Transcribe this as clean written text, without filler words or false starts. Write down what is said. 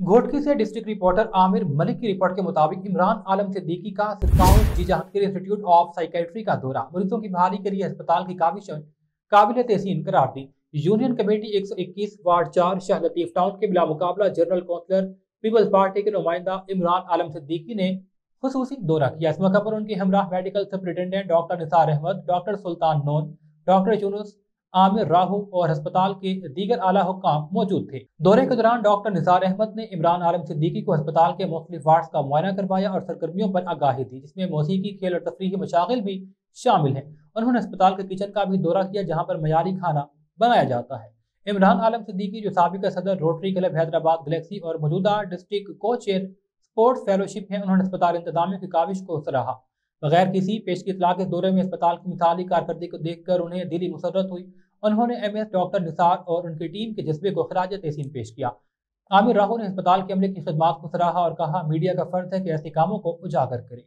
घोटकी से district reporter Aamir Malik की report के मुताबिक इमरान आलम सिद्दीकी का सिरकाउंट जी जहांगीर इंस्टीट्यूट ऑफ साइकेट्री का दौरा, मरीजों की बहाली के लिए अस्पताल की काविशों काबिल तहसीन करार दी। Union committee 121 ward 4 Shah Latif town के बिला मुकाबला जनरल काउंसलर पीपल्स पार्टी के नुमाइंदा इमरान आलम सिद्दीकी ने खुसूसी दौरा किया। इस मौके पर उनके हमरा medical superintendent doctor Nisar Ahmad, doctor Sultan Noon, doctor Yunus, Amir Rahu और अस्पताल के दीगर आला हुक्काम मौजूद थे। दौरे के दौरान डॉक्टर निसार अहमद ने इमरान आलम सिद्दीकी को अस्पताल के मुख्तलिफ वार्ड्स का मुआयना करवाया और सरगर्मियों पर आगाही दी, जिसमें मौसीकी, खेल और तफरीही मशागिल भी शामिल हैं। उन्होंने अस्पताल के किचन का भी दौरा किया, जहाँ पर मयारी खाना बनाया जाता है। इमरान आलम सिद्दीकी, जो साबिका सदर रोटरी क्लब हैदराबाद गैलेक्सी और मौजूदा डिस्ट्रिक्ट को चेयर स्पोर्ट्स फेलोशिप हैं, उन्होंने अस्पताल इंतजामिया की काविश को सराहा। बगैर किसी पेश की इतला के दौरे में अस्पताल की मिसाली कारकर्दगी को देखकर उन्हें दिली मुसर्रत हुई। उन्होंने एमएस डॉक्टर निसार और उनकी टीम के जज्बे को खराज तहसीन पेश किया। आमिर राहू ने अस्पताल के अमले की खिदमात को सराहा और कहा, मीडिया का फर्ज है कि ऐसे कामों को उजागर करे।